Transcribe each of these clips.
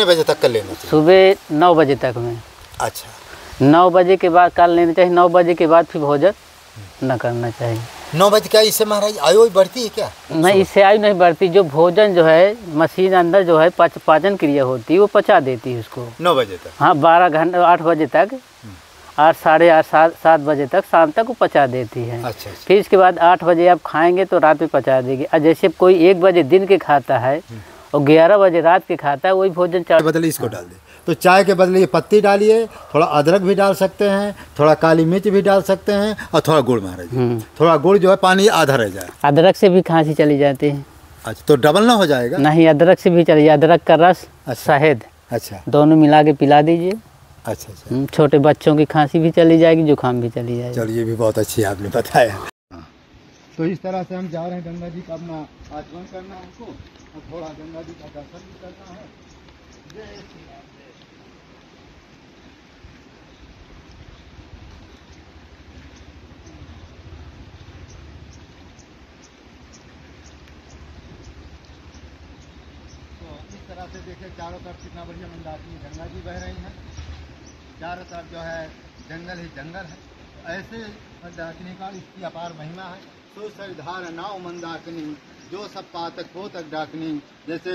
कितने बजे तक कर लेना चाहिए? सुबह 9 बजे तक में। अच्छा, 9 बजे के बाद कर लेना चाहिए। 9 बजे के बाद फिर भोजन न करना चाहिए। 9 बजे क्या इससे महाराज आयु बढ़ती है क्या? नहीं, इससे आयु नहीं बढ़ती। जो भोजन जो है मशीन अंदर जो है पाचन क्रिया होती है वो पचा देती है उसको 9 बजे तक। हाँ, 12 घंटे 8 बजे तक, 8 साढ़े 8 7 बजे तक शाम तक वो पचा देती है। अच्छा। फिर इसके बाद 8 बजे आप खाएंगे तो रात में पचा देगी। और जैसे कोई 1 बजे दिन के खाता है और 11 बजे रात के खाता है, वही भोजन चाय बदले इसको डाल दे। तो चाय के बदले ये पत्ती डालिए, थोड़ा अदरक भी डाल सकते हैं, थोड़ा काली मिर्च भी डाल सकते हैं और थोड़ा गुड़ महाराज जी। थोड़ा गुड़ जो है पानी आधा रह जाए। अदरक से भी खांसी चली जाती है। अच्छा, तो डबल ना हो जाएगा? नहीं, अदरक से भी चली जाए। अदरक का रस, शहद, अच्छा, दोनों मिला के पिला दीजिए। अच्छा अच्छा। छोटे बच्चों की खांसी भी चली जाएगी, जुकाम भी चली जाएगी। चलिए, ये भी बहुत अच्छी आपने बताया। तो इस तरह से हम जा रहे हैं गंगा जी का अपना आचमन करना है हमको, और थोड़ा गंगा जी का दर्शन भी करना है। जय श्री राम। तो इस तरह से देखिए चारों तरफ कितना बढ़िया मंदाकिनी गंगा जी बह रही हैं। चारों तरफ जो है जंगल ही जंगल है। ऐसे मंदाकिनी का इसकी अपार महिमा है। तो सरधार नाव मंदाकिनी, जो सब पातक पोतक डाकनी। जैसे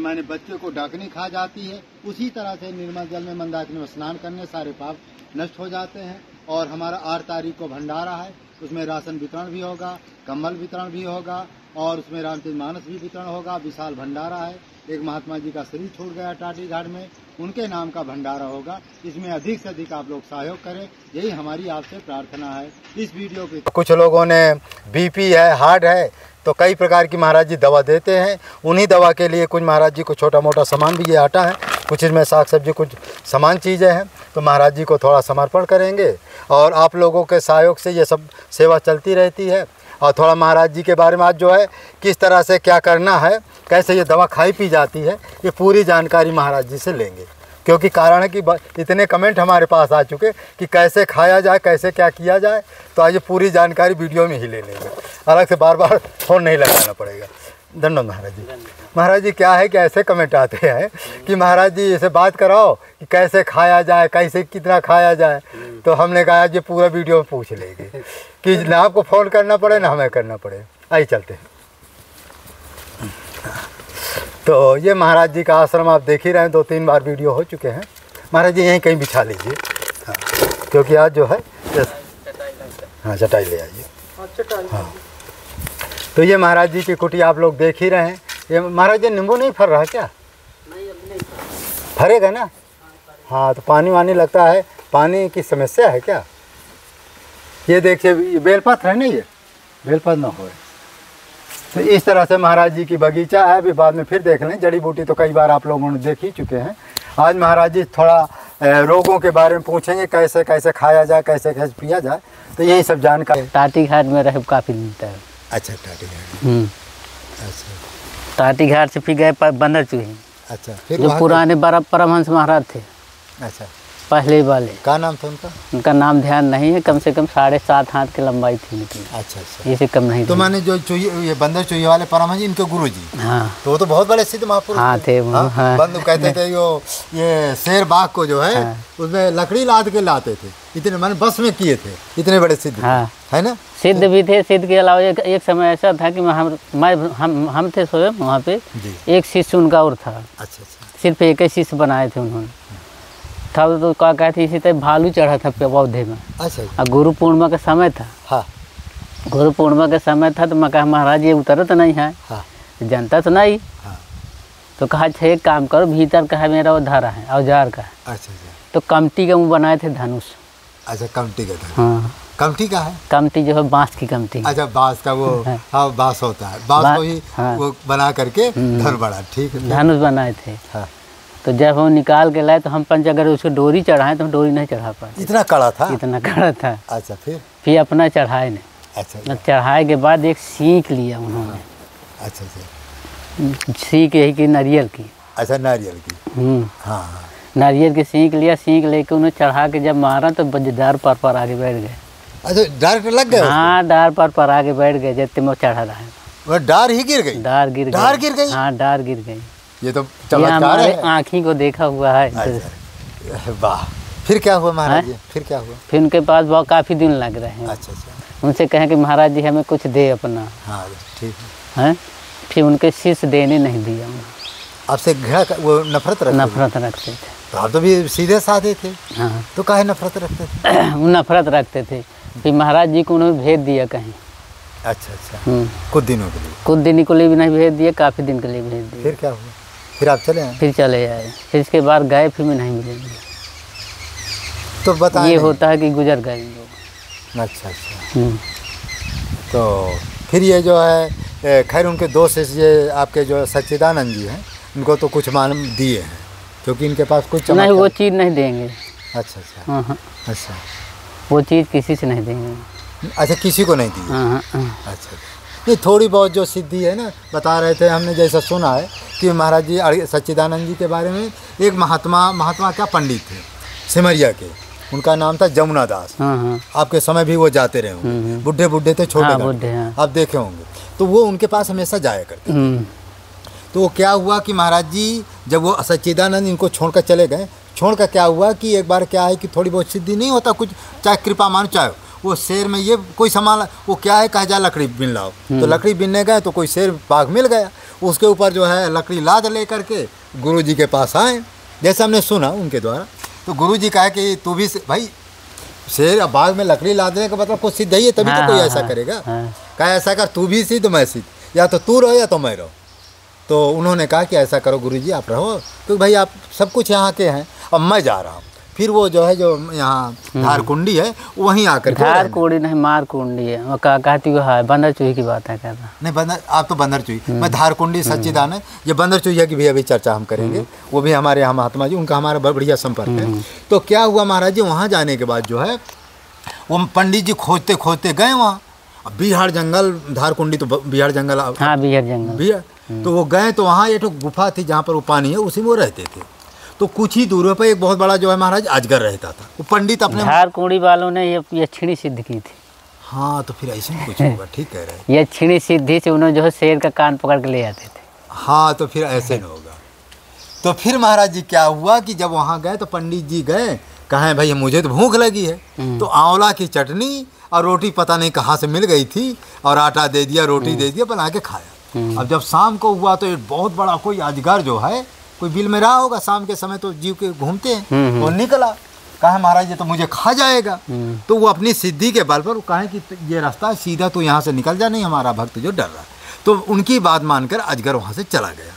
माने बच्चे को डाकनी खा जाती है, उसी तरह से निर्मल जल में मंदाकिनी में स्नान करने सारे पाप नष्ट हो जाते हैं। और हमारा 8 तारीख को भंडारा है, उसमें राशन वितरण भी होगा, कंबल वितरण भी होगा, और उसमें रामचरितमानस भी वितरण होगा। विशाल भंडारा है। एक महात्मा जी का शरीर छूट गया टाटी घाट में, उनके नाम का भंडारा होगा। इसमें अधिक से अधिक आप लोग सहयोग करें, यही हमारी आपसे प्रार्थना है। इस वीडियो के कुछ लोगों ने बीपी है, हार्ट है, तो कई प्रकार की महाराज जी दवा देते हैं। उन्हीं दवा के लिए कुछ महाराज जी को छोटा मोटा सामान भी, ये आटा है, कुछ इसमें साग सब्जी, कुछ सामान चीज़ें हैं, तो महाराज जी को थोड़ा समर्पण करेंगे। और आप लोगों के सहयोग से ये सब सेवा चलती रहती है। और थोड़ा महाराज जी के बारे में आज जो है किस तरह से क्या करना है, कैसे ये दवा खाई पी जाती है, ये पूरी जानकारी महाराज जी से लेंगे। क्योंकि कारण है कि इतने कमेंट हमारे पास आ चुके कि कैसे खाया जाए, कैसे क्या किया जाए, तो आज ये पूरी जानकारी वीडियो में ही ले लेंगे। अलग से बार बार फ़ोन नहीं लगाना पड़ेगा। धन्यवाद महाराज जी। महाराज जी क्या है कि ऐसे कमेंट आते हैं कि महाराज जी इसे बात कराओ कि कैसे खाया जाए, कैसे कितना खाया जाए। तो हमने कहा ये पूरा वीडियो में पूछ लेंगे कि ना आपको फ़ोन करना पड़े ना हमें करना पड़े। आइए चलते हैं। तो ये महाराज जी का आश्रम आप देख ही रहे हैं, 2-3 बार वीडियो हो चुके हैं। महाराज जी यहीं कहीं बिछा लीजिए। हाँ, क्योंकि आज जो है हाँ चटाई ले आइए। हाँ, तो ये महाराज जी की कुटी आप लोग देख ही रहे हैं। ये महाराज जी नींबू नहीं फर रहा क्या? नहीं, अभी नहीं फरेगा ना? हाँ, तो पानी वानी लगता है, पानी की समस्या है क्या? ये देखिए बेलपत्र है ना, ये बेलपत्र ना हो। तो इस तरह से महाराज जी की बगीचा है। अभी बाद में फिर देख लें, जड़ी बूटी तो कई बार आप लोगों ने देख ही चुके हैं। आज महाराज जी थोड़ा रोगों के बारे में पूछेंगे, कैसे कैसे खाया जाए, कैसे कैसे पिया जाए, तो यही सब जानकारी। टाटी घाट में रहे काफ़ी मिलता है। अच्छा, टाटी घाट। अच्छा, टाटी घाट से फिर गए बंदर चूहे। अच्छा, फिर जो पुराने परमहंस महाराज थे, अच्छा, पहले वाले। क्या नाम था उनका? उनका नाम ध्यान नहीं है। कम से कम 7.5 हाथ की लंबाई थी उनकी। अच्छा अच्छा, इससे कम नहीं। तो माने जो ये बंदर चूहे वाले परमहंस जी, इनके गुरु जी। हाँ, तो वो तो बहुत बड़े सिद्ध महापुरुष थे। हाँ, बंदू कहते थे ये शेर बाघ को जो है उसमें लकड़ी लाद के लाते थे, इतने माने बस में किए थे, इतने बड़े सिद्ध है ना। सिद्ध भी थे। सिद्ध के अलावा एक समय ऐसा था कि हम थे स्वयं वहाँ पे, एक शिष्य उनका और था। अच्छा अच्छा, सिर्फ एक ही शिष्य बनाए थे उन्होंने। तब तो क्या कहते, इसी तरह भालू चढ़ा था पौधे में। अच्छा, और गुरु पूर्णिमा का समय था। हाँ, गुरु पूर्णिमा का समय था। तो मैं कहा महाराज ये उतर तो नहीं है। हाँ, जनता तो नहीं। हाँ, तो कहा अच्छा एक काम करो, भीतर का है मेरा वो धारा है औजार का। अच्छा अच्छा, तो कमटी का मुँह बनाए थे धनुष। अच्छा, कमटी का था। हाँ, कमटी का है। कमटी जो है बांस की कमटी। अच्छा, बांस का वो। हाँ, बांस होता है, बांस को ही वो बना करके धनुष बना। ठीक है, धनुष बनाए थे। हाँ, तो जब हम निकाल के लाए तो हम पंच अगर उसको डोरी चढ़ाएं तो हम डोरी नहीं चढ़ा पाए। इतना कड़ा था? इतना कड़ा था। अच्छा, फिर अपना चढ़ाए नहीं। अच्छा, चढ़ाए के बाद एक सीख लिया उन्होंने। अच्छा अच्छा, सीख यही की नारियल की। अच्छा, नारियल की। हाँ, नारियल की सीख लिया। सीख लेके उन्हें चढ़ा के जब मारा तो डार पर आगे बैठ गए। अच्छा, डार लग गए? हाँ, डार पर आगे बैठ गए। जब मैं चढ़ा रहा है वो डार ही गिर गई? डार गिर गई। डार गिर गई? हाँ, डार गिर गई। ये तो ये चमत्कार हमारे है। आँखी को देखा हुआ है। अच्छा, वाह। फिर क्या हुआ महाराज जी, फिर क्या हुआ? फिर उनके पास बहुत काफ़ी दिन लग रहे हैं। अच्छा अच्छा, उनसे कहें कि महाराज जी हमें कुछ दे अपना, हाँ ठीक है। हैं। फिर उनके शिष्य देने नहीं दिया उन्हें। आपसे घृणा वो नफरत रखते? नफरत रखते थे। तो आप तो भी सीधे साधे थे, हाँ तो काहे नफरत रखते थे? वो नफरत रखते थे। फिर महाराज जी को उन्होंने भेज दिया कहीं। अच्छा अच्छा, कुछ दिनों के लिए? कुछ दिन के लिए भी नहीं भेज दिए, काफ़ी दिन के लिए भेज दिए। फिर क्या हुआ? फिर आप चले आए? फिर चले आए। फिर इसके बाद गए, फिर भी नहीं मिलेंगे। तो बताएं ये नहीं। होता है कि गुजर गए लोग। अच्छा अच्छा, तो फिर ये जो है खैर उनके दो शिष्य ये आपके जो सच्चिदानंद जी हैं, उनको तो कुछ मान दिए हैं क्योंकि इनके पास कुछ नहीं, वो चीज़ नहीं देंगे। अच्छा अच्छा, हाँ, अच्छा वो चीज़ किसी से नहीं देंगे। अच्छा, किसी को नहीं दी? हाँ। अच्छा, नहीं थोड़ी बहुत जो सिद्धि है ना, बता रहे थे हमने, जैसा सुना है कि महाराज जी सच्चिदानंद जी के बारे में एक महात्मा क्या पंडित थे सिमरिया के, उनका नाम था जमुना दास। हाँ। आपके समय भी वो जाते रहे होंगे, बुढ़े थे, छोटे बुढ़े, हाँ। आप देखे होंगे। तो वो उनके पास हमेशा जाया करते। तो वो क्या हुआ कि महाराज जी जब वो सच्चिदानंद इनको छोड़कर चले गए, छोड़कर क्या हुआ कि एक बार क्या है कि थोड़ी बहुत सिद्धि नहीं होता कुछ, चाहे कृपा मान, चाहे वो शेर में ये कोई सामान, वो क्या है कहा जा लकड़ी बिन लाओ, तो लकड़ी बिनने गए तो कोई शेर बाघ मिल गया, उसके ऊपर जो है लकड़ी लाद ले करके गुरु जी के पास आए, जैसे हमने सुना उनके द्वारा। तो गुरु जी कहा कि तू भी भाई शेर बाघ में लकड़ी लादने का मतलब कुछ सिद्ध ही है, तभी तो कोई ऐसा करेगा। कहा ऐसा कर, तू भी सिद्ध मैं सिद्ध, या तो तू रहो या तो मैं रहो। तो उन्होंने कहा कि ऐसा करो गुरुजी आप रहो, तो भाई आप सब कुछ यहाँ के हैं, अब मैं जा रहा हूँ। फिर वो जो है जो यहाँ धारकुंडी है वहीं आकर धारकुंडी नहीं मारकुंडी है, वो कहती है बंदर चूही की बात है कहता नहीं, बंदर आप तो बंदर चूही, मैं धारकुंडी सच्चिदानंद, ये बंदर चूहिया की भी अभी चर्चा हम करेंगे, वो भी हमारे यहाँ महात्मा जी, उनका हमारा बढ़िया संपर्क है। तो क्या हुआ महाराज जी, वहाँ जाने के बाद जो है वो पंडित जी खोजते खोजते गए वहाँ, बिहार जंगल, धारकुंडी तो बिहार जंगल, हाँ बिहार जंगल, बिहार। तो वो गए तो वहाँ एक गुफा थी जहाँ पर वो पानी है, उसी में वो रहते थे। तो कुछ ही दूर पर एक बहुत बड़ा जो है महाराज अजगर रहता था, वो पंडित अपने धारकुंडी वालों ने ये छिड़ी सिद्ध की थी। हाँ, तो फिर ऐसे ही कुछ होगा, ठीक कह रहे हैं। ये छिड़ी सिद्धि से उन्होंने जो है शेर का कान पकड़ के ले आते थे। हाँ, तो फिर ऐसे नहीं होगा। तो फिर महाराज जी क्या हुआ कि जब वहाँ गए तो पंडित जी गए, कहें भाई मुझे तो भूख लगी है, तो आंवला की चटनी और रोटी पता नहीं कहाँ से मिल गई थी, और आटा दे दिया, रोटी दे दिया, बना के खाया। अब जब शाम को हुआ तो एक बहुत बड़ा कोई अजगर जो है, कोई बिल में रहा होगा, शाम के समय तो जीव के घूमते हैं, वो निकला, कहा महाराज ये तो मुझे खा जाएगा। तो वो अपनी सिद्धि के बल पर कहा कि ये रास्ता सीधा तो यहाँ से निकल जा, नहीं हमारा भक्त जो डर रहा है। तो उनकी बात मानकर अजगर वहाँ से चला गया,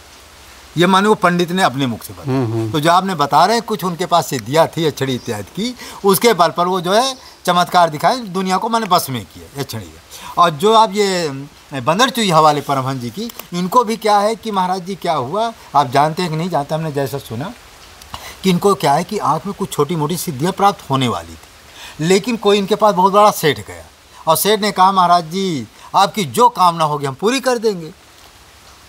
ये माने वो पंडित ने अपने मुख से बताया। तो जो आपने बता रहे कुछ उनके पास सिद्धियाँ थी अछड़ी इत्यादि की, उसके बल पर वो जो है चमत्कार दिखाए, दुनिया को मैंने बस में किया अछड़ी। और जो आप ये बंदर चूहिया वाले परमहंस जी की, इनको भी क्या है कि महाराज जी क्या हुआ, आप जानते हैं कि नहीं जानते, हमने जैसा सुना कि इनको क्या है कि आँख में कुछ छोटी मोटी सिद्धियाँ प्राप्त होने वाली थी, लेकिन कोई इनके पास बहुत बड़ा सेठ गया, और सेठ ने कहा महाराज जी आपकी जो कामना होगी हम पूरी कर देंगे।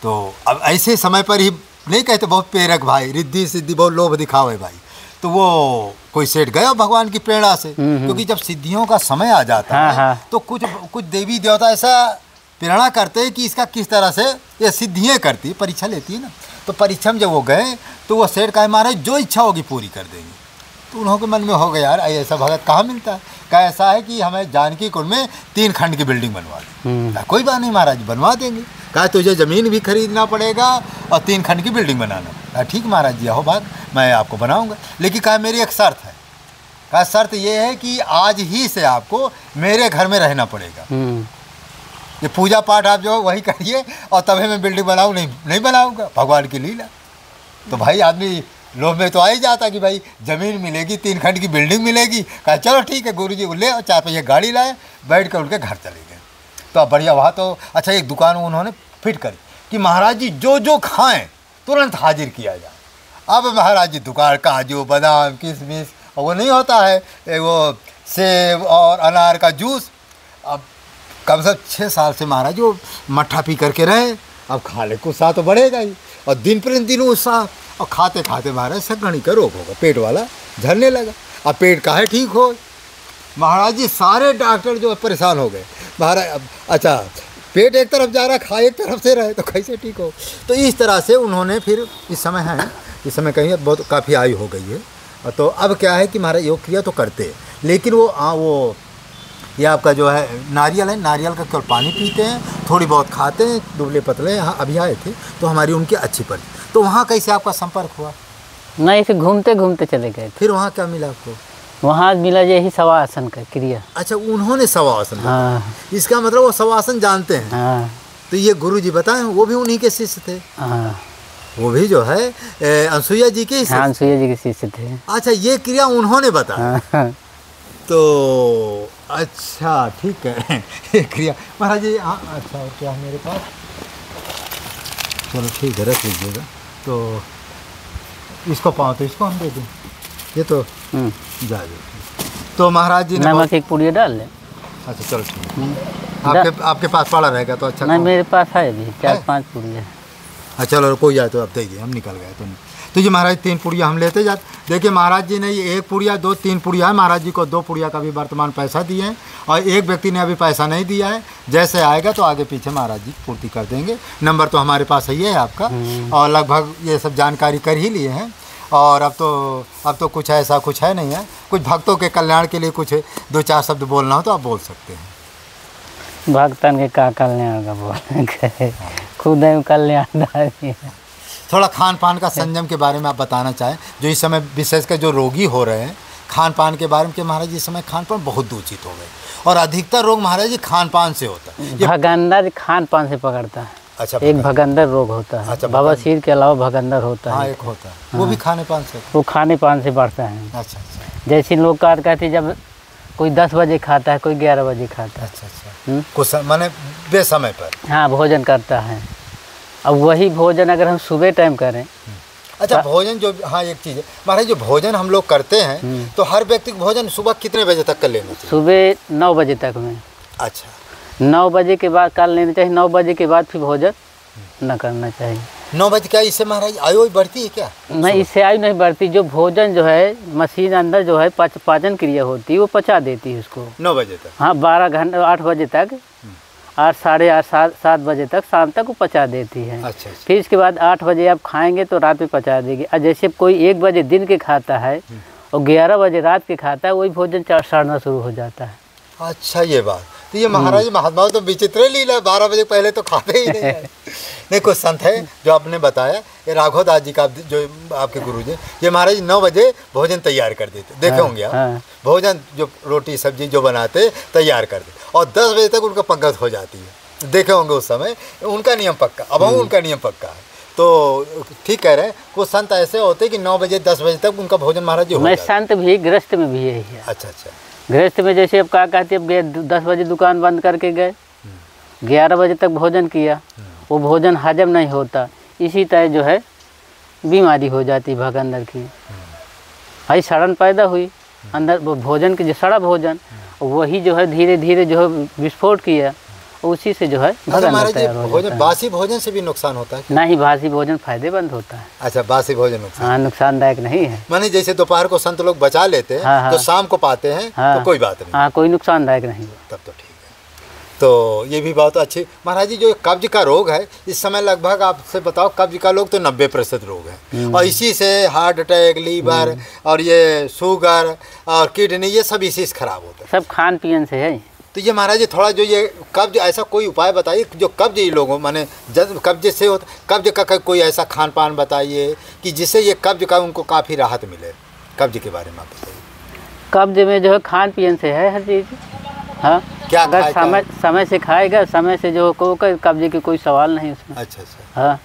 तो अब ऐसे समय पर ही नहीं कहते बहुत प्रेरक भाई, रिद्धि सिद्धि बहुत लोभ दिखावे भाई, तो वो कोई सेठ गया भगवान की प्रेरणा से, क्योंकि जब सिद्धियों का समय आ जाता है तो कुछ देवी देवता ऐसा प्रेरणा करते हैं कि इसका किस तरह से ये सिद्धियाँ करती है, परीक्षा लेती है ना। तो परीक्षा में जब वो गए तो वो सेठ कहे महाराज जो इच्छा होगी पूरी कर देंगे। तो उन्होंने मन में हो गया यार ऐसा भगत कहाँ मिलता है, क्या ऐसा है कि हमें जानकी कुंड में 3 खंड की बिल्डिंग बनवा दें। कोई बात नहीं महाराज बनवा देंगे, कहा तुझे ज़मीन भी खरीदना पड़ेगा और 3 खंड की बिल्डिंग बनाना। ठीक महाराज जी हो बात, मैं आपको बनाऊंगा, लेकिन कहा मेरी एक शर्त है। कहा शर्त ये है कि आज ही से आपको मेरे घर में रहना पड़ेगा, ये पूजा पाठ आप जो वही करिए, और तभी मैं बिल्डिंग बनाऊँ, नहीं बनाऊँगा, भगवान की लीला। तो भाई आदमी लोभ में तो आ ही जाता कि भाई ज़मीन मिलेगी, 3 खंड की बिल्डिंग मिलेगी। कहा चलो ठीक है गुरुजी को ले, और 4 पहिया गाड़ी लाए, बैठ कर उनके घर चले गए। तो अब बढ़िया वहाँ तो अच्छा एक दुकान उन्होंने फिट करी कि महाराज जी जो जो खाएं तुरंत हाजिर किया जाए। अब महाराज जी दुकान काजू बादाम किशमिश, और वो नहीं होता है वो सेब और अनार का जूस। अब कम से कम 6 साल से महाराज जी वो मट्ठा पी करके रहे, अब खा ले कुछ उत्साह तो बढ़ेगा ही, और दिन पर दिन उत्साह, और खाते खाते महाराज संक्रमण का रोग होगा, पेट वाला झरने लगा। अब पेट काहे ठीक हो, महाराज जी सारे डॉक्टर जो परेशान हो गए महाराज। अच्छा पेट एक तरफ जा रहा, खा एक तरफ से रहे तो कैसे ठीक हो। तो इस तरह से उन्होंने फिर इस समय कहीं बहुत काफ़ी आयु हो गई है। तो अब क्या है कि महाराज योग क्रिया तो करते हैं, लेकिन वो ये आपका जो है नारियल है, नारियल का केवल पानी पीते हैं, थोड़ी बहुत खाते हैं, दुबले पतले। यहाँ अभी आए थे तो हमारी उनकी अच्छी पड़ी। तो वहाँ कैसे आपका संपर्क हुआ? नहीं, ऐसे घूमते घूमते चले गए। फिर वहाँ क्या मिला आपको? वहाँ मिला यही शवासन का क्रिया। अच्छा, उन्होंने शवासन। हाँ। इसका मतलब वो शवासन जानते हैं। हाँ। तो ये गुरु जी बताएं, वो भी उन्हीं के शिष्य थे। हाँ, वो भी जो है अनसुईया जी के। हाँ, अनसुईया जी के शिष्य थे। अच्छा, ये क्रिया उन्होंने बताया। हाँ। तो अच्छा ठीक है। ये क्रिया महाराज जी। हाँ, अच्छा और क्या है मेरे पास? चलो ठीक है, रख लीजिएगा। तो इसको पाओ तो इसको हम दे दें, ये तो जाए। तो महाराज जी ने नमक एक पुड़िया डाल लें। अच्छा चलो ठीक है। आपके पास पड़ा रहेगा तो अच्छा। नहीं, मेरे पास है अभी 4-5 पुड़िया। अच्छा चलो, कोई आए तो अब दीजिए, हम निकल गए। तो ये महाराज 3 पुड़िया हम लेते जाते। देखिए महाराज जी ने ये 1 पुड़िया 2-3 पुड़िया है। महाराज जी को 2 पुड़िया का भी वर्तमान पैसा दिए हैं, और एक व्यक्ति ने अभी पैसा नहीं दिया है। जैसे आएगा तो आगे पीछे महाराज जी पूर्ति कर देंगे। नंबर तो हमारे पास ही है आपका, और लगभग ये सब जानकारी कर ही लिए हैं। और अब तो कुछ ऐसा कुछ है नहीं है। कुछ भक्तों के कल्याण के लिए कुछ 2-4 शब्द बोलना हो तो आप बोल सकते हैं। भक्तन के का कल्याण का बोल, खुद कल्याणदारी है। थोड़ा खान पान का संयम के बारे में आप बताना चाहें, जो इस समय विशेषकर जो रोगी हो रहे हैं, खान पान के बारे में। कि महाराज जी इस समय खान पान बहुत दूषित हो गए, और अधिकतर रोग महाराज जी खान पान से होता है। भगंदर खान पान से पकड़ता है। अच्छा, एक भगंदर रोग होता है। अच्छा, बवासीर के अलावा भगंदर होता है। हाँ, एक होता है। वो भी खाने पान से? वो खाने पान से बढ़ता है। अच्छा अच्छा। जैसे लोग कहते हैं जब कोई 10 बजे खाता है, कोई 11 बजे खाता है। अच्छा अच्छा। कुछ माने बेसमय पर। हाँ, भोजन करता है। अब वही भोजन अगर हम सुबह टाइम करें। अच्छा, भोजन जो, हाँ एक चीज़ है महाराज, जो भोजन हम लोग करते हैं तो हर व्यक्ति को भोजन सुबह कितने बजे तक कर लेना चाहिए? सुबह 9 बजे तक में। अच्छा, 9 बजे के बाद कर लेना चाहिए। 9 बजे के बाद फिर भोजन न करना चाहिए। 9 बजे? क्या इससे महाराज आयु बढ़ती है क्या? नहीं, इससे आयु नहीं बढ़ती। जो भोजन जो है मशीन अंदर जो है पाचन क्रिया होती है, वो पचा देती है उसको 9 बजे तक। हाँ, 12 घंटे 8 बजे तक, 8, साढ़े 8, 7 बजे तक, शाम तक वो पचा देती है। अच्छा। फिर इसके बाद 8 बजे आप खाएंगे तो रात में पचा देगी। और जैसे कोई 1 बजे दिन के खाता है और 11 बजे रात के खाता है, वही भोजन सड़ना शुरू हो जाता है। अच्छा, ये बात। तो ये महाराज महात्मा तो विचित्र लीला, 12 बजे पहले तो खाते ही नहीं है। नहीं, कुछ संत है जो आपने बताया, ये राघव दास जी का जो आपके गुरु जी, ये महाराज 9 बजे भोजन तैयार कर देते। देखे होंगे आप, भोजन जो रोटी सब्जी जो बनाते तैयार कर देते, और 10 बजे तक उनका पंगत हो जाती है। देखे होंगे उस समय उनका नियम पक्का। अब उनका नियम पक्का है। तो ठीक कह रहे हैं, कुछ संत ऐसे होते हैं कि 9 बजे 10 बजे तक उनका भोजन महाराज जी हो जाता है। संत भी गृहस्थ में भी यही है। अच्छा अच्छा। गृहस्थ में जैसे अब क्या कहते हैं, 10 बजे दुकान बंद करके गए, 11 बजे तक भोजन किया, वो भोजन हजम नहीं होता। इसी तरह जो है बीमारी हो जाती है भगंदर की। भाई सड़न पैदा हुई अंदर, वो भोजन की जो सड़ा भोजन, वही जो है धीरे धीरे जो है विस्फोट किया, उसी से जो है भगंदर तैयार हो जाता है। बासी भोजन से भी नुकसान होता है? नहीं, बासी भोजन फायदेमंद होता है। अच्छा, बासी भोजन नुकसान? हाँ, नुकसानदायक नहीं है। माने जैसे दोपहर को संत लोग बचा लेते हैं, हाँ, तो शाम को पाते हैं, तो कोई बात नहीं। हाँ, कोई नुकसानदायक नहीं है। तब तो ठीक है। तो ये भी बहुत अच्छी। महाराज जी, जो कब्ज का रोग है इस समय लगभग आपसे बताओ, कब्ज का लोग तो 90% रोग है, और इसी से हार्ट अटैक, लीवर और ये शुगर और किडनी, ये सब इसी से खराब होता है। सब खान पीन से है। तो ये महाराज जी थोड़ा जो ये कब्ज, ऐसा कोई उपाय बताइए जो कब्ज ये लोगों माने जब कब्ज से होता, कब्ज का कोई ऐसा खान पान बताइए कि जिससे ये कब्ज का उनको काफ़ी राहत मिले। कब्ज के बारे में आप बताइए। कब्ज में जो है खान पीन से है हर चीज़। हाँ, क्या अगर समय से खाएगा, समय से जो कब्ज की कोई सवाल नहीं उसमें। अच्छा अच्छा। हाँ,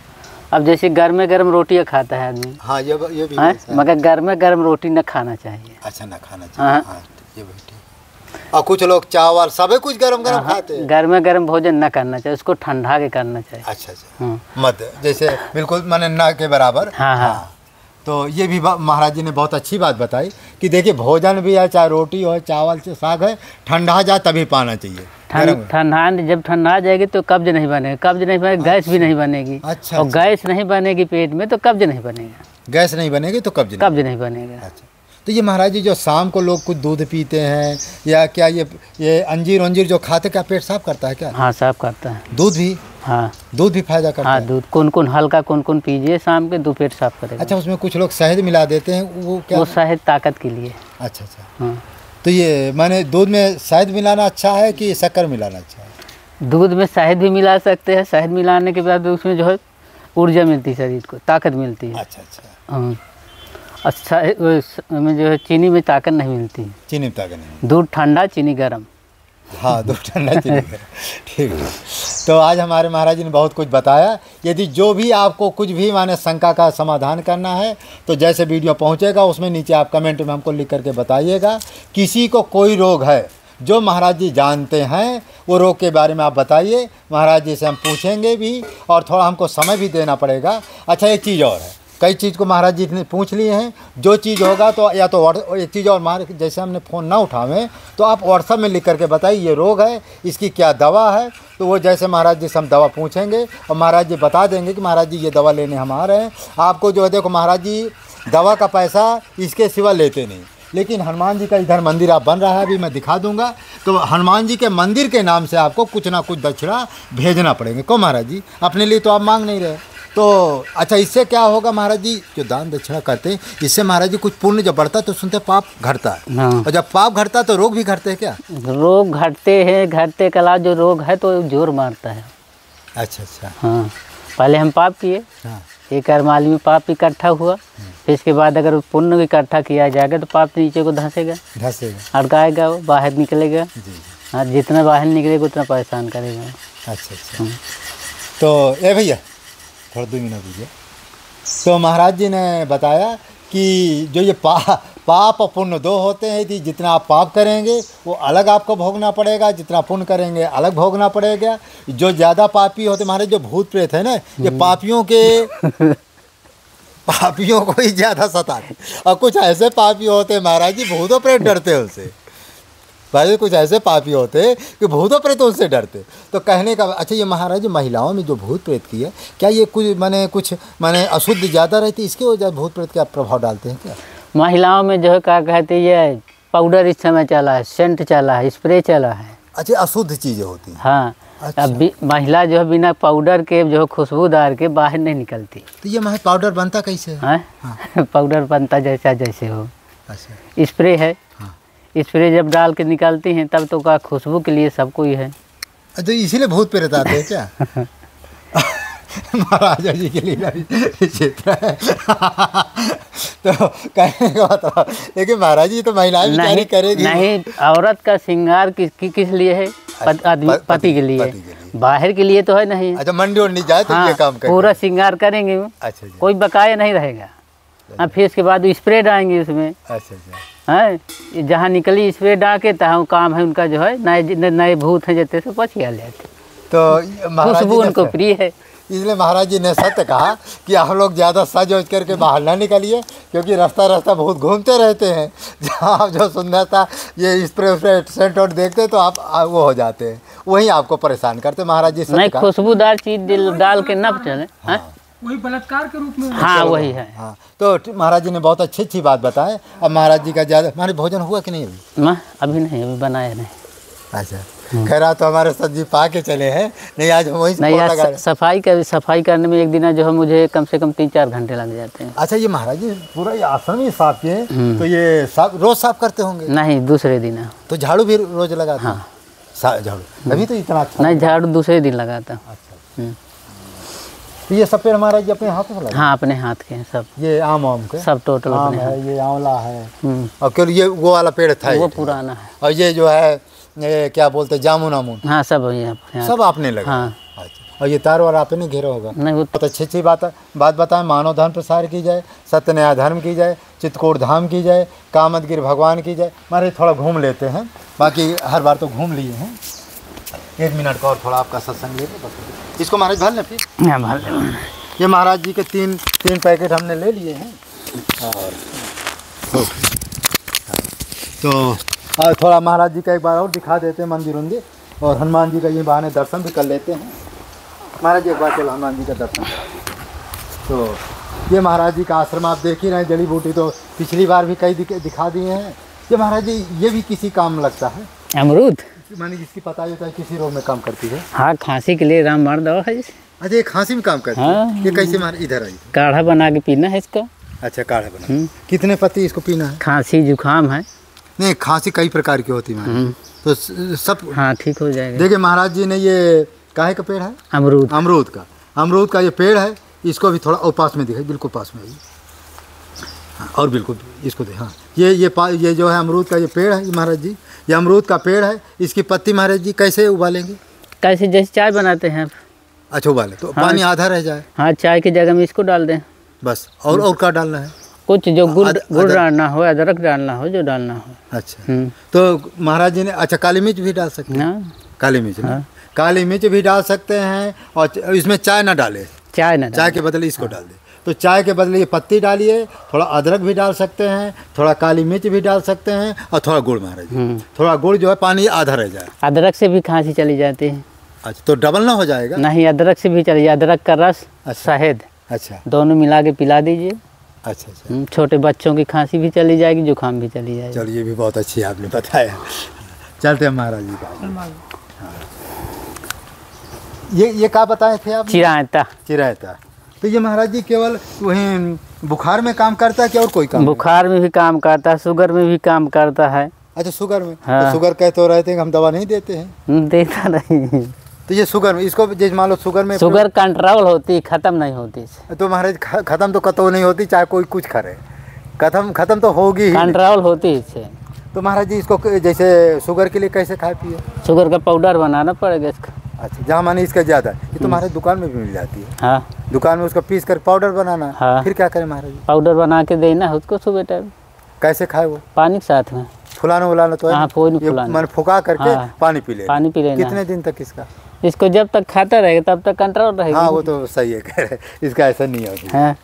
अब जैसे गर्म गरम रोटियाँ खाता है आदमी। हाँ, ये भी है, मगर गर्म गरम रोटी न खाना चाहिए। अच्छा, न खाना चाहिए। हाँ, ये भी ठीक। और कुछ लोग चावल सब कुछ गरम खाते हैं। गर्म गरम भोजन न करना चाहिए, उसको ठंडा के करना चाहिए। अच्छा अच्छा। मत जैसे बिल्कुल माने ना के बराबर। हाँ हाँ। तो ये भी महाराज जी ने बहुत अच्छी बात बताई कि देखिए भोजन भी है, चाहे रोटी हो, चावल से साग है, ठंडा जाए तभी पाना चाहिए। ठंडा जब ठंडा जाएगी तो कब्ज नहीं बनेगा, कब्ज नहीं बनेगा, गैस भी नहीं बनेगी। अच्छा। और गैस नहीं बनेगी पेट में तो कब्ज नहीं बनेगा। गैस नहीं बनेगी तो कब्ज नहीं बनेगा। अच्छा। तो ये महाराज जी जो शाम को लोग कुछ दूध पीते हैं या क्या ये अंजीर अंजीर जो खाते क्या पेट साफ करता है क्या? हाँ साफ करता है। दूध भी? हाँ दूध भी फायदा करता हाँ, है। दूध कौन हल्का कौन पीजिए शाम के, दो पेट साफ करेगा। अच्छा, उसमें कुछ लोग शहद मिला देते हैं, वो क्या? वो शहद ताकत के लिए। अच्छा अच्छा। हाँ। तो ये माने दूध में शहद मिलाना अच्छा है कि शक्कर मिलाना अच्छा है? दूध में शहद भी मिला सकते हैं। शहद मिलाने के बाद उसमें जो है ऊर्जा मिलती है, शरीर को ताकत मिलती है। अच्छा अच्छा। हाँ। अच्छा में जो है चीनी में ताकत नहीं मिलती। चीनी में ताकत नहीं? दूध ठंडा चीनी गर्म। हाँ, दूध ठंडा चीनी गर्म। ठीक है। तो आज हमारे महाराज जी ने बहुत कुछ बताया। यदि जो भी आपको कुछ भी माने शंका का समाधान करना है तो जैसे वीडियो पहुंचेगा उसमें नीचे आप कमेंट में हमको लिख करके बताइएगा। किसी को कोई रोग है जो महाराज जी जानते हैं वो रोग के बारे में आप बताइए, महाराज जी से हम पूछेंगे भी और थोड़ा हमको समय भी देना पड़ेगा। अच्छा, एक चीज़ और है, कई चीज़ को महाराज जी ने पूछ लिए हैं। जो चीज़ होगा तो या तो एक चीज़ और महाराज जैसे हमने फ़ोन ना उठावें तो आप व्हाट्सएप में लिख करके बताइए ये रोग है, इसकी क्या दवा है। तो वो जैसे महाराज जी से हम दवा पूछेंगे और महाराज जी बता देंगे कि महाराज जी ये दवा लेने हम आ रहे हैं। आपको जो है देखो महाराज जी दवा का पैसा इसके सिवा लेते नहीं, लेकिन हनुमान जी का इधर मंदिर आप बन रहा है, अभी मैं दिखा दूंगा। तो हनुमान जी के मंदिर के नाम से आपको कुछ ना कुछ दक्षिणा भेजना पड़ेंगे। को महाराज जी अपने लिए तो आप मांग नहीं रहे। तो अच्छा, इससे क्या होगा महाराज जी, जो दान दक्षिणा करते हैं इससे महाराज जी कुछ पुण्य जब बढ़ता है तो सुनते पाप घटता है। हाँ। और जब पाप घटता है तो रोग भी घटते हैं क्या? रोग घटते हैं, घटते कला जो रोग है तो जोर मारता है। अच्छा अच्छा। हाँ, पहले हम पाप किए, हाँ। एक कर्माली में पाप इकट्ठा हुआ, फिर इसके बाद अगर पुण्य इकट्ठा किया जाएगा तो पाप नीचे को धंसेगा, अड़काएगा, वो बाहर निकलेगा। हाँ, जितना बाहर निकलेगा उतना परेशान करेगा। अच्छा अच्छा। तो ए भैया थोड़ा 2 मिनट दीजिए। तो महाराज जी ने बताया कि जो ये पाप और पुण्य 2 होते हैं, यदि जितना आप पाप करेंगे वो अलग आपको भोगना पड़ेगा, जितना पुण्य करेंगे अलग भोगना पड़ेगा। जो ज़्यादा पापी होते हमारे जो भूत प्रेत है ना, ये पापियों को ही ज़्यादा सताते। और कुछ ऐसे पापी होते हैं महाराज जी भूतों प्रेत डरते हैं उनसे। भाई कुछ ऐसे पापी होते हैं कि भूतों प्रेत उनसे डरते। तो कहने का अच्छा, ये महाराज जी महिलाओं में जो भूत प्रेत की है, क्या ये कुछ माने अशुद्ध ज़्यादा रहती है, इसके वजह भूत प्रेत क्या प्रभाव डालते हैं क्या? महिलाओं में जो है क्या कहते हैं, ये पाउडर इस समय चला है, सेंट चला है, स्प्रे चला है। अच्छा, अशुद्ध चीज़ें होती हैं। हाँ। अच्छा। अब महिला जो है बिना पाउडर के जो खुशबूदार के बाहर नहीं निकलती। तो ये महाराज पाउडर बनता कैसे है? हाँ। पाउडर बनता जैसे हो। अच्छा। स्प्रे है। हाँ। स्प्रे जब डाल के निकालती हैं तब तो का खुशबू के लिए सबको ही है। तो इसीलिए भूत प्रेत आते हैं क्या? महाराजा जी के लिए चित्र है। तो कहने का मतलब, लेकिन महाराज जी तो महिलाएं भी करेगी नहीं। औरत का श्रृंगार किस लिए है? पति के लिए। बाहर के लिए तो है नहीं। अच्छा, मंडी और नहीं जाए तो ये काम करेंगे, पूरा श्रृंगार करेंगे। अच्छा, कोई बकाया नहीं रहेगा। हाँ, फिर इसके बाद स्प्रे डालेंगे उसमें। अच्छा अच्छा। है जहाँ निकली स्प्रे डाल के तहाँ काम है उनका, जो है नए भूत हैं जैसे से बच गया लेते। तो खुशबू उनको प्रिय है, इसलिए महाराज जी ने सत्य कहा कि आप लोग ज़्यादा सज वज करके बाहर ना निकलिए, क्योंकि रास्ता बहुत घूमते रहते हैं। जहाँ आप जो सुंदरता ये स्प्रे सेंट और देखते तो आप वो हो जाते हैं, वही आपको परेशान करते। महाराज जी नहीं, खुशबूदार चीज डाल के न चले। वही बलात्कार के रूप में। हाँ, वही है। हाँ, तो महाराज जी ने बहुत अच्छी बात बताए। अब महाराज जी का ज़्यादा हमारे भोजन हुआ कि नहीं? अभी नहीं, अभी बनाया नहीं। अच्छा, खैर तो हमारे सब्जी पा के चले हैं। नहीं, आज हम वही नहीं, सफाई करने में एक दिन जो है मुझे कम से कम 3-4 घंटे लग जाते हैं। अच्छा, ये महाराज जी पूरा ये आश्रम ही साफ किए, तो ये रोज साफ करते होंगे? नहीं, दूसरे दिन। तो झाड़ू भी रोज लगाते? हाँ, झाड़ू अभी तो इतना अच्छा नहीं, झाड़ू दूसरे दिन लगाता। अच्छा। तो ये सब पेड़ महाराज जी अपने हाथ से लगा? हाँ, अपने हाथ के हैं सब। ये आम के सब टोटल आम है, ये आंवला है, और केवल ये वो वाला पेड़ था, वो पुराना है। और ये जो है ये क्या बोलते हैं, जामुन आमुन? हाँ, सब सब आपने लगा? हाँ। अच्छा, और ये तार वार आपने घेरा होगा? नहीं, वो बहुत अच्छी बात बताएं। मानव धर्म प्रसार की जाए, सत्य न्याय धर्म की जाए, चित्रकूट धाम की जाए, कामतगिर भगवान की जाए। हमारे थोड़ा घूम लेते हैं, बाकी हर बार तो घूम लिए हैं। 1 मिनट का और थोड़ा आपका सत्संग ले लो, इसको महाराज भर लें फिर। हाँ, भर लें। ये महाराज जी के 3 पैकेट हमने ले लिए हैं। और तो थोड़ा महाराज जी का एक बार और दिखा देते हैं मंदिर उंदिर, और हनुमान जी का ये बहाने दर्शन भी कर लेते हैं। महाराज जी एक बार चलो हनुमान जी का दर्शन करा। तो ये महाराज जी का आश्रम आप देख ही रहे हैं। जड़ी बूटी तो पिछली बार भी कई दिखा दिए हैं। ये महाराज जी ये भी किसी काम लगता है? अमरूद मानी जिसकी पता होता है किसी रोग में काम करती है। हाँ, खांसी के लिए रामबाण दवा है। अच्छा, ये खांसी में काम करती है। हाँ। ये कैसे महाराज? इधर आई। काढ़ा बना के पीना है इसका। अच्छा, काढ़ा बना। कितने पत्ती इसको पीना है? खांसी जुकाम है। नहीं, खांसी कई प्रकार की होती है तो सब हाँ ठीक हो जाएगा। देखिए महाराज जी ने ये काहे का पेड़ है? अमरूद। अमरूद का ये पेड़ है। इसको भी थोड़ा और पास में दिखाई, बिल्कुल पास में। हाँ, और बिल्कुल इसको दे। हाँ, ये जो है अमरूद का ये पेड़ है महाराज जी। ये अमरूद का पेड़ है। इसकी पत्ती महाराज जी कैसे उबालेंगे? कैसे? जैसे चाय बनाते हैं। अच्छा, उबाले तो हाँ। पानी आधा रह जाए। हाँ, चाय की जगह में इसको डाल दें बस। और क्या डालना है? कुछ जो गुड़ डालना हो, अदरक डालना हो, जो डालना हो। अच्छा, तो महाराज जी ने अच्छा काली मिर्च भी डाल सकते हैं। हाँ। काली मिर्च काली मिर्च भी डाल सकते हैं। और इसमें चाय ना डाले। चाय के बदले इसको डाल दे। तो चाय के बदले ये पत्ती डालिए। थोड़ा अदरक भी डाल सकते हैं, थोड़ा काली मिर्च भी डाल सकते हैं और थोड़ा गुड़ महाराज जी। थोड़ा गुड़ जो है पानी आधा रह जाए। अदरक से भी खांसी चली जाती है। अच्छा, तो डबल ना हो जाएगा? नहीं, अदरक से भी चली। अदरक का रस, शहद, अच्छा, दोनों मिला के पिला दीजिए। अच्छा। छोटे बच्चों की खांसी भी चली जाएगी, जुकाम भी चली जाएगी। चलिए, ये भी बहुत अच्छी आपने बताया। चलते हैं महाराज जी का। ये क्या बताए थे आप? चिरायता। तो ये महाराज जी केवल वहीं बुखार में काम करता है कि और कोई काम? बुखार में भी काम करता है, शुगर में भी काम करता है। अच्छा, शुगर में? हाँ। तो शुगर कहते हो रहते हैं कि हम दवा नहीं देते हैं। देता नहीं। तो ये शुगर में इसको जैसे मान लो शुगर में शुगर कंट्रोल होती, खत्म नहीं होती। तो महाराज खत्म तो कतो नहीं होती, चाहे कोई कुछ करे। खत्म तो होगी ही। कंट्रोल होती इससे। तो महाराज जी इसको जैसे शुगर के लिए कैसे खाए पिए? शुगर का पाउडर बनाना पड़ेगा इसका। अच्छा, जहाँ माने इसका ज़्यादा है ये तो हमारे दुकान में भी मिल जाती है। हाँ, दुकान में उसका पीस कर पाउडर बनाना। हाँ। फिर क्या करें महाराज जी? पाउडर बना के देना है उसको सुबह टाइम। कैसे खाए वो? पानी के साथ में। फुलाना उलाना तो है? हाँ, कोई नहीं फुलाना। मैंने फुका करके हाँ। पानी पी ले। पानी पी लेना। कितने दिन तक इसका? इसको जब तक खाता रहेगा तब तक कंट्रोल रहेगा। हाँ, वो तो सही है, कह रहे इसका ऐसा नहीं होता। हाँ।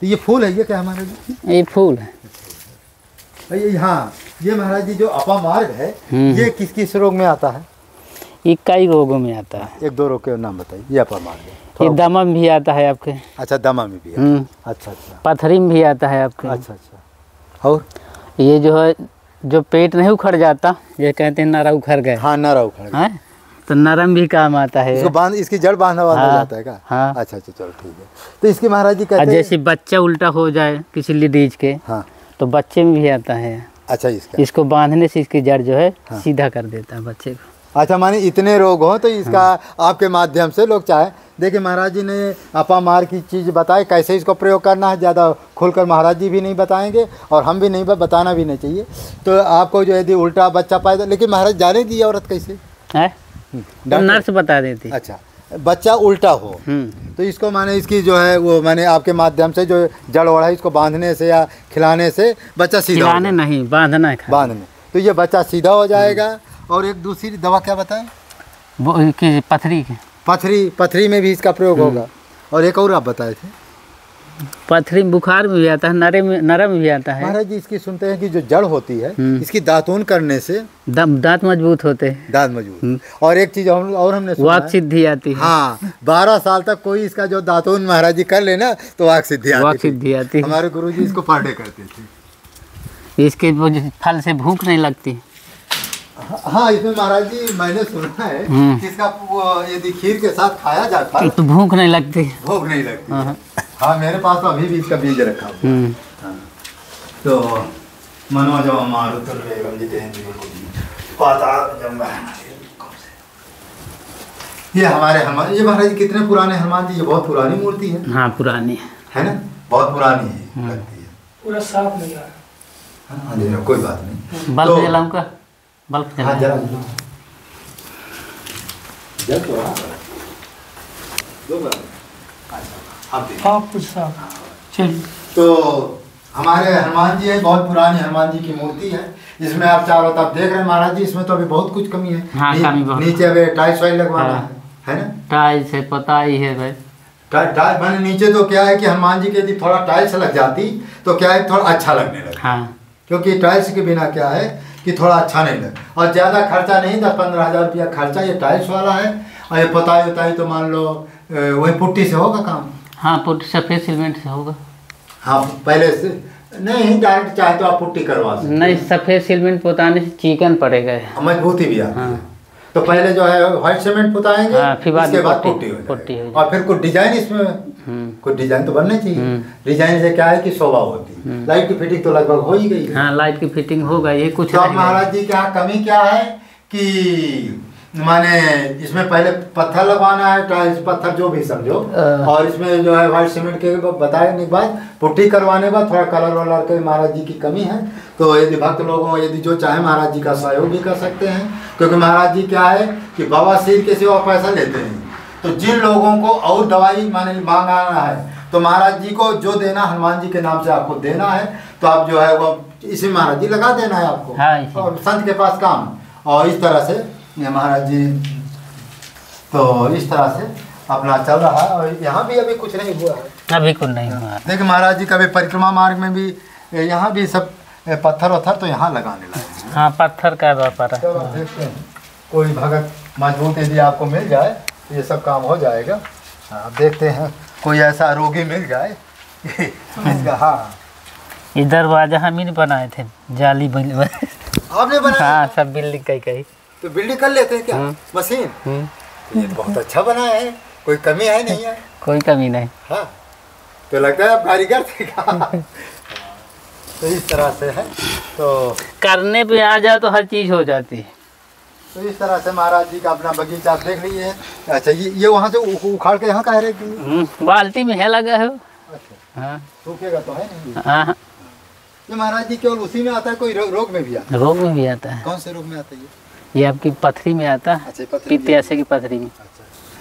तो ये फूल है, ये क्या है महाराज जी? ये फूल है। हाँ, ये महाराज जी जो अपामार्ग है ये किस किस रोग में आता है? ये कई रोगों में आता है। एक दो रोग के नाम बताइए। ये अपामार्ग है। ये दमा में भी आता है आपके। अच्छा, दमा में भी है। अच्छा। पथरी में भी आता है आपके। अच्छा। और ये जो है, जो पेट नहीं उखड़ जाता, ये कहते हैं नारा उखड़ गए। हाँ, नारा उखड़ गया। हाँ, तो नरम भी काम आता है। इसको बांध, इसकी जड़ बांधा जाता है क्या? हाँ। अच्छा, चलो ठीक है। तो इसके महाराज जी कहते हैं जैसे बच्चा उल्टा हो जाए किसी लेडीज के, हाँ, तो बच्चे में भी आता है। अच्छा, इसको बांधने से इसकी जड़ जो है सीधा कर देता है बच्चे को। अच्छा, माने इतने रोग हो तो इसका आपके माध्यम से लोग चाहे। देखिए महाराज जी ने अपामार की चीज़ बताई, कैसे इसको प्रयोग करना है। ज़्यादा खुलकर महाराज जी भी नहीं बताएंगे और हम भी नहीं, बताना भी नहीं चाहिए। तो आपको जो यदि उल्टा बच्चा पैदा, लेकिन महाराज जाने दी औरत कैसे है? नर्स बता देती। अच्छा, बच्चा उल्टा हो तो इसको माने इसकी जो है वो माने आपके माध्यम से जो जड़ ओढ़ा है इसको बांधने से या खिलाने से बच्चा सीधा हो खिलाने नहीं, बांधना है। बांधने तो ये बच्चा सीधा हो जाएगा। और एक दूसरी दवा क्या बताएं? वो पथरी की। पथरी में भी इसका प्रयोग होगा। और एक और आप बताए थे? पथरी बुखार में भी आता है, नरम में भी आता है। महाराज जी इसकी सुनते हैं कि जो जड़ होती है इसकी दातून करने से दांत मजबूत होते हैं। दांत मजबूत। और एक चीज और हमने सुना वाक सिद्धि आती है। हाँ, 12 साल तक कोई इसका जो दातून महाराज जी कर लेना तो वाक सिद्धि आती है। हमारे गुरुजी इसको पाठे करते थे। इसके फल से भूख नहीं लगती। हाँ, इसमें महाराज जी मैंने सुना है कि इसका यदि खीर के साथ खाया जाता है तो भूख नहीं लगती। भूख नहीं लगती। हाँ, मेरे पास तो अभी भी इसका बीज रखा हुआ है। तो मनवा जब हमारे ये हमारे हनुमान, ये महाराज जी कितने पुराने हनुमान जी? ये बहुत पुरानी मूर्ति है। हाँ, पुरानी है ना, बहुत पुरानी है लगती है। पूरा साफ नहीं आ रहा। हाँ, कोई बात नहीं। बल्ब जलाऊं का? बल्ब हाँ, जला जल तो रहा दो बार। हाँ, कुछ साफ। चलिए। तो हमारे हनुमान जी है, बहुत पुरानी हनुमान जी की मूर्ति है। इसमें आप चारों तरफ देख रहे हैं महाराज जी, इसमें तो अभी बहुत कुछ कमी है। हाँ, कमी बहुत। नीचे अभी टाइल्स वाइल लगवाना है ना? टाइल्स है, पता ही है भाई। टाइल्स मैंने नीचे तो क्या है कि हनुमान जी के यदि थोड़ा टाइल्स लग जाती तो क्या है थोड़ा अच्छा लगने लगता। हाँ, क्योंकि टाइल्स के बिना क्या है कि थोड़ा अच्छा नहीं लगे। और ज़्यादा खर्चा नहीं, 10-15 हज़ार रुपया खर्चा ये टाइल्स वाला है। और ये पोताई तो मान लो वही पुट्टी से होगा काम। हाँ पुट्टी सफ़ेद सीमेंट से होगा। हाँ पहले से नहीं, डायरेक्ट चाहे तो आप पुट्टी करवा सकते नहीं, सफ़ेद सीमेंट पोताने से चिकन पड़ेगा। मजबूती भी आती है। हाँ। तो पहले जो है व्हाइट सीमेंट पुताएंगे, हाँ, फिर बाद इसके में बाद पुट्टी पुट्टी हो हो जाएगी। और फिर कुछ डिजाइन इसमें कुछ डिजाइन तो बनना चाहिए। डिजाइन से क्या है कि शोभा होती है। लाइट की फिटिंग तो लगभग हो ही गई है। हाँ लाइट की फिटिंग होगा, ये कुछ तो अब महाराज जी के यहाँ कमी क्या है कि माने इसमें पहले पत्थर लगवाना है, टाइल्स पत्थर जो भी समझो, और इसमें जो है व्हाइट सीमेंट के बताने के बाद पुट्टी करवाने के बाद थोड़ा कलर वलर के महाराज जी की कमी है। तो यदि भक्त लोगों यदि जो चाहे महाराज जी का सहयोग भी कर सकते हैं, क्योंकि महाराज जी क्या है कि बवासीर के सिवा पैसा लेते हैं। तो जिन लोगों को और दवाई माने मांगाना है तो महाराज जी को जो देना हनुमान जी के नाम से आपको देना है, तो आप जो है वो इसी महाराज जी लगा देना है आपको। हाँ, और संत के पास काम, और इस तरह से महाराज जी तो इस तरह से अपना चल रहा है। और यहाँ भी अभी कुछ नहीं हुआ है, अभी कुछ नहीं हुआ। देखिए महाराज जी कभी परिक्रमा मार्ग में भी यहाँ भी सब पत्थर वत्थर तो यहाँ लगाने लगे। हाँ पत्थर का व्यापार है। चलो देखते हैं, कोई भगत मजबूत यदि आपको मिल जाए तो ये सब काम हो जाएगा। हाँ देखते हैं, कोई ऐसा रोगी मिल जाए इसका। हाँ ये दरवाजा हम ही बनाए थे, जाली आपने बनाया? हाँ सब बिल्डिंग कहीं तो बिल्डिंग कर लेते हैं क्या मशीन? ये बहुत अच्छा बना है, कोई कमी है नहीं है? कोई कमी नहीं। हाँ तो लगता है आप कारीगर थे क्या? तो इस तरह से है, तो करने पे आ जाए तो हर चीज़ हो जाती है। तो इस तरह से महाराज जी का अपना बगीचा आप देख लीजिए। अच्छा ये वहाँ से उखाड़ के यहाँ का है बाल्टी में है लगा है। अच्छा हाँ सूखेगा तो है नहीं। हाँ ये महाराज जी केवल उसी में आता है, कोई रोग में भी आता रोग में भी आता है। है? कौन से रोग में आता है ये आपकी पथरी में आता है। अच्छा पत्थर पित्ताशय की पथरी में।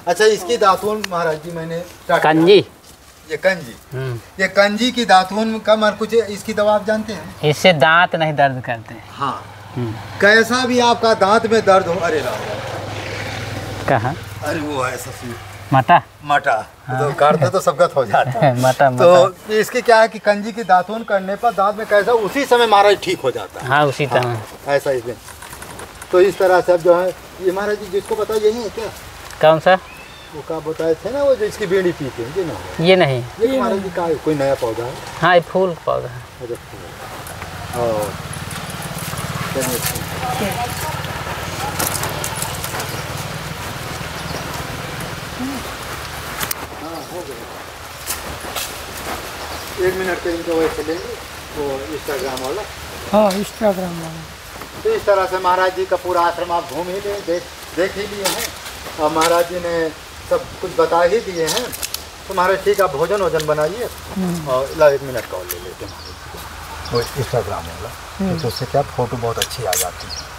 अच्छा इसकी दातून महाराज जी मैंने कंजी। ये कंजी, ये कंजी की दातून का मर कुछ इसकी दवा आप जानते हैं? इससे दांत नहीं दर्द करते हैं। हाँ कैसा भी आपका दांत में दर्द हो, अरे राम कहाँ? अरे वो है ऐसा मटा मटा तो काटते तो सबगत हो जाता है। मटा तो इसकी क्या है कि कंजी की दातून करने पर दांत में कैसा उसी समय महाराज ठीक हो जाता है। हाँ उसी तरह ऐसा इसमें। तो इस तरह से अब जो है ये महाराज जी जिसको पता यही है क्या? कौन सा? वो क्या बताए थे ना, वो जो इसकी बीड़ी पीते हैं ना, ये नहीं, ये महाराज जी का कोई नया पौधा है? हाँ ये फूल पौधा है। और एक मिनट के इनको वैसे लेंगे वो इंस्टाग्राम वाला। हाँ इंस्टाग्राम वाला। तो इस तरह से महाराज जी का पूरा आश्रम आप घूम ही लिए, देख ही लिए हैं, और महाराज जी ने सब कुछ बता ही दिए हैं। तो महाराज ठीक आप भोजन वोजन बनाइए और ला 1 मिनट कॉल ले लेते हैं महाराज जी को, वो इंस्टाग्राम वाला। तो उससे क्या फ़ोटो बहुत अच्छी आ जाती है।